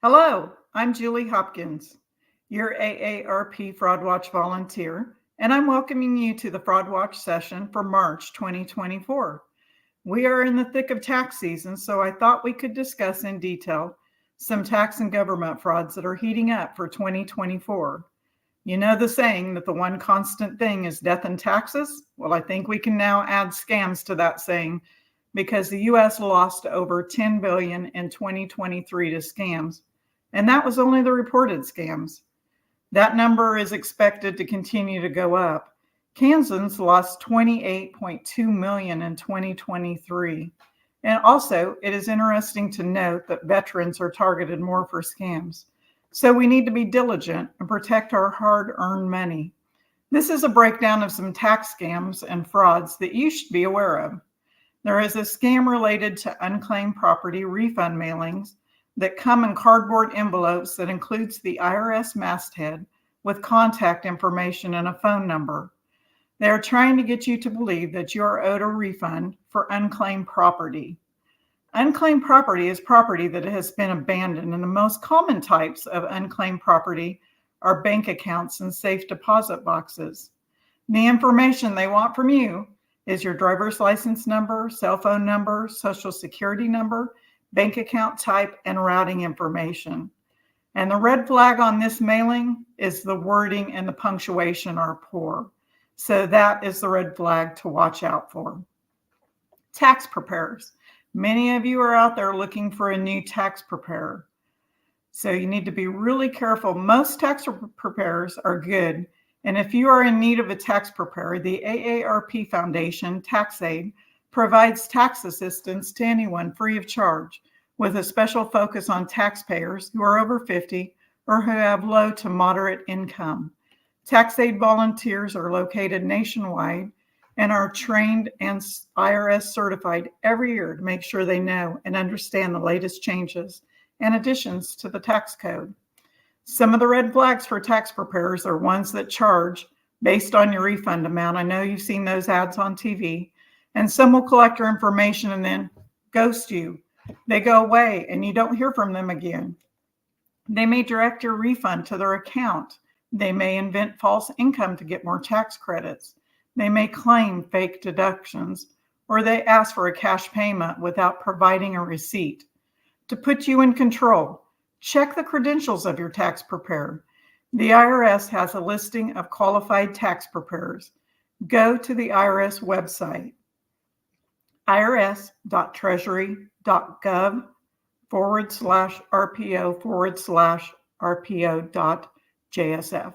Hello, I'm Julie Hopkins, your AARP Fraud Watch volunteer, and I'm welcoming you to the Fraud Watch session for March 2024. We are in the thick of tax season, so I thought we could discuss in detail some tax and government frauds that are heating up for 2024. You know the saying that the one constant thing is death and taxes? Well, I think we can now add scams to that saying because the U.S. lost over $10 billion in 2023 to scams. And that was only the reported scams. That number is expected to continue to go up. Kansans lost $28.2 million in 2023. And also, it is interesting to note that veterans are targeted more for scams. So we need to be diligent and protect our hard-earned money. This is a breakdown of some tax scams and frauds that you should be aware of. There is a scam related to unclaimed property refund mailings that come in cardboard envelopes that includes the IRS masthead with contact information and a phone number. They are trying to get you to believe that you are owed a refund for unclaimed property. Unclaimed property is property that has been abandoned, and the most common types of unclaimed property are bank accounts and safe deposit boxes. The information they want from you is your driver's license number, cell phone number, social security number, bank account type, and routing information. And the red flag on this mailing is the wording and the punctuation are poor. So that is the red flag to watch out for. Tax preparers. Many of you are out there looking for a new tax preparer. So you need to be really careful. Most tax preparers are good. And if you are in need of a tax preparer, the AARP Foundation Tax Aid provides tax assistance to anyone free of charge, with a special focus on taxpayers who are over 50 or who have low to moderate income. Tax aid volunteers are located nationwide and are trained and IRS certified every year to make sure they know and understand the latest changes and additions to the tax code. Some of the red flags for tax preparers are ones that charge based on your refund amount. I know you've seen those ads on TV. And some will collect your information and then ghost you. They go away and you don't hear from them again. They may direct your refund to their account. They may invent false income to get more tax credits. They may claim fake deductions, or they ask for a cash payment without providing a receipt. To put you in control, check the credentials of your tax preparer. The IRS has a listing of qualified tax preparers. Go to the IRS website, irs.treasury.gov/RPO/RPO.JSF.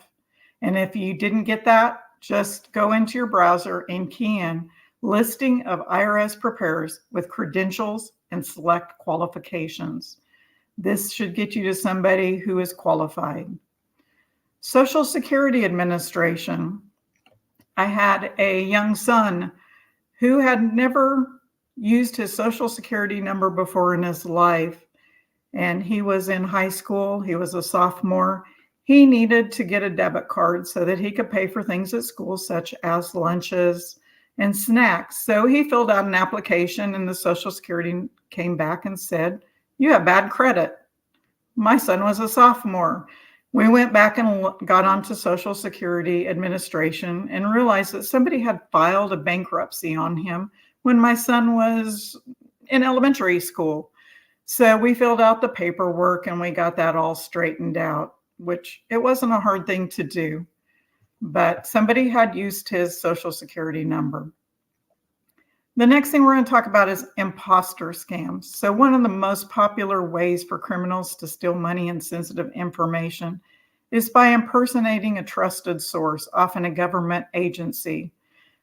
And if you didn't get that, just go into your browser and key in listing of IRS preparers with credentials and select qualifications. This should get you to somebody who is qualified. Social Security Administration. I had a young son who had never used his Social Security number before in his life. And he was in high school. He was a sophomore. He needed to get a debit card so that he could pay for things at school, such as lunches and snacks. So he filled out an application, and the Social Security came back and said, "You have bad credit." My son was a sophomore. We went back and got onto Social Security Administration and realized that somebody had filed a bankruptcy on him when my son was in elementary school. So we filled out the paperwork and we got that all straightened out, which it wasn't a hard thing to do, but somebody had used his Social Security number. The next thing we're going to talk about is imposter scams. So one of the most popular ways for criminals to steal money and sensitive information is by impersonating a trusted source, often a government agency.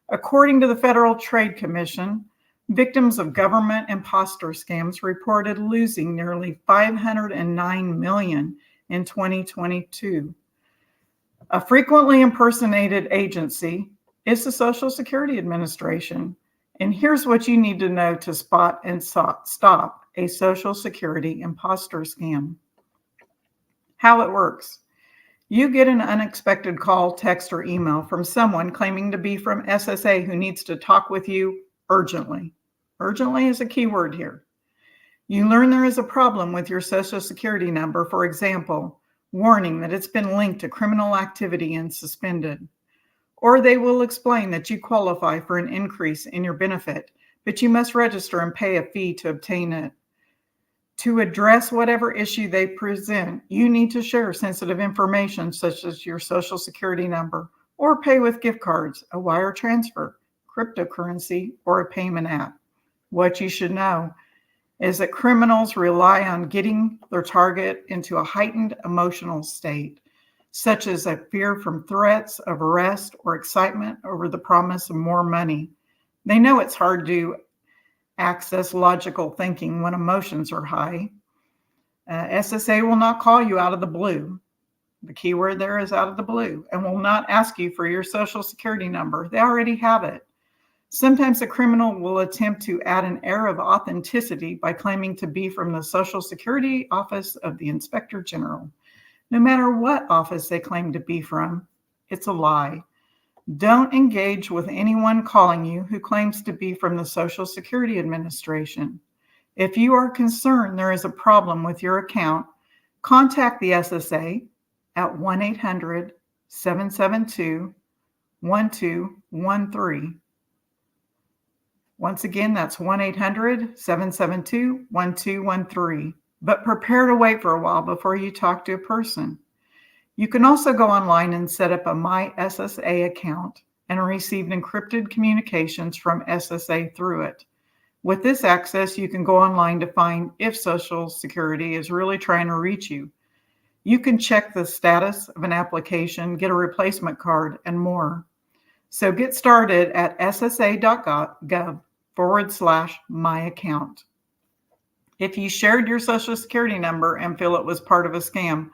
According to the Federal Trade Commission, victims of government imposter scams reported losing nearly $509 million in 2022. A frequently impersonated agency is the Social Security Administration. And here's what you need to know to spot and stop a Social Security imposter scam. How it works. You get an unexpected call, text, or email from someone claiming to be from SSA who needs to talk with you urgently. Urgently is a key word here. You learn there is a problem with your Social Security number, for example, warning that it's been linked to criminal activity and suspended. Or they will explain that you qualify for an increase in your benefit, but you must register and pay a fee to obtain it. To address whatever issue they present, you need to share sensitive information such as your Social Security number, or pay with gift cards, a wire transfer, cryptocurrency, or a payment app. What you should know is that criminals rely on getting their target into a heightened emotional state, such as a fear from threats of arrest or excitement over the promise of more money. They know it's hard to access logical thinking when emotions are high. SSA will not call you out of the blue. The key word there is out of the blue, and will not ask you for your Social Security number. They already have it. Sometimes a criminal will attempt to add an air of authenticity by claiming to be from the Social Security Office of the Inspector General. No matter what office they claim to be from, it's a lie. Don't engage with anyone calling you who claims to be from the Social Security Administration. If you are concerned there is a problem with your account, contact the SSA at 1-800-772-1213. Once again, that's 1-800-772-1213. But prepare to wait for a while before you talk to a person. You can also go online and set up a My SSA account and receive encrypted communications from SSA through it. With this access, you can go online to find if Social Security is really trying to reach you. You can check the status of an application, get a replacement card, and more. So get started at ssa.gov/my account. If you shared your Social Security number and feel it was part of a scam,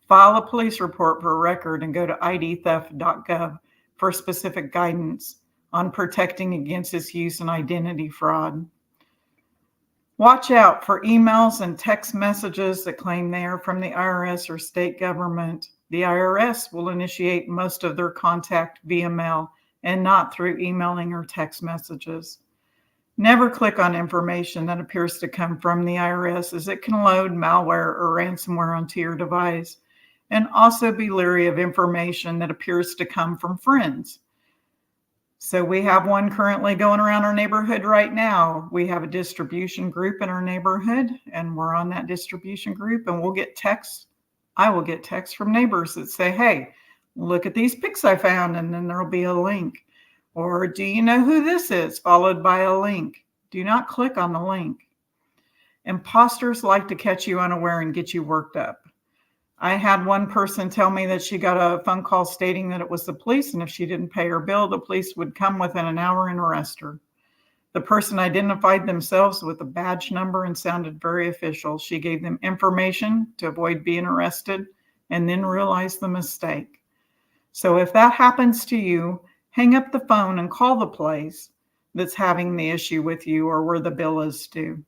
file a police report for a record and go to idtheft.gov for specific guidance on protecting against its use and identity fraud. Watch out for emails and text messages that claim they are from the IRS or state government. The IRS will initiate most of their contact via mail and not through emailing or text messages. Never click on information that appears to come from the IRS, as it can load malware or ransomware onto your device. And also be leery of information that appears to come from friends. So we have one currently going around our neighborhood right now. We have a distribution group in our neighborhood, and we're on that distribution group, and we'll get texts. I will get texts from neighbors that say, hey, look at these pics I found, and then there'll be a link. Or do you know who this is? Followed by a link. Do not click on the link. Imposters like to catch you unaware and get you worked up. I had one person tell me that she got a phone call stating that it was the police, and if she didn't pay her bill, the police would come within an hour and arrest her. The person identified themselves with a badge number and sounded very official. She gave them information to avoid being arrested and then realized the mistake. So if that happens to you, hang up the phone and call the place that's having the issue with you or where the bill is due.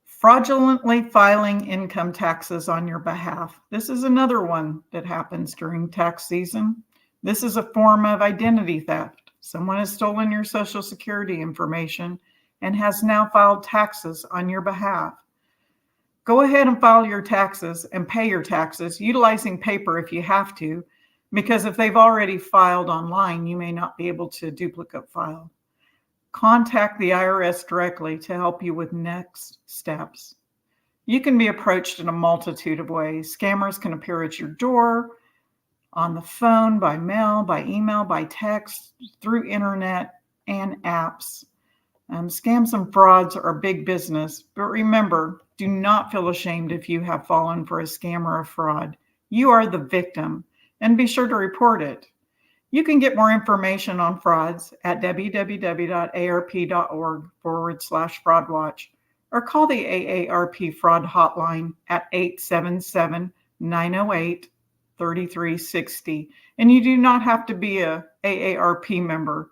Fraudulently filing income taxes on your behalf. This is another one that happens during tax season. This is a form of identity theft. Someone has stolen your Social Security information and has now filed taxes on your behalf. Go ahead and file your taxes and pay your taxes utilizing paper if you have to, because if they've already filed online, you may not be able to duplicate file. Contact the IRS directly to help you with next steps. You can be approached in a multitude of ways. Scammers can appear at your door, on the phone, by mail, by email, by text, through internet and apps. Scams and frauds are big business, but remember, do not feel ashamed if you have fallen for a scam or a fraud. You are the victim, and be sure to report it. You can get more information on frauds at www.aarp.org/fraudwatch or call the AARP fraud hotline at 877-908-3360. And you do not have to be a AARP member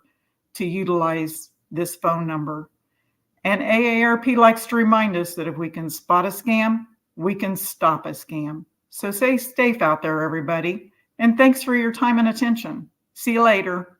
to utilize this phone number. And AARP likes to remind us that if we can spot a scam, we can stop a scam. So stay safe out there, everybody. And thanks for your time and attention. See you later.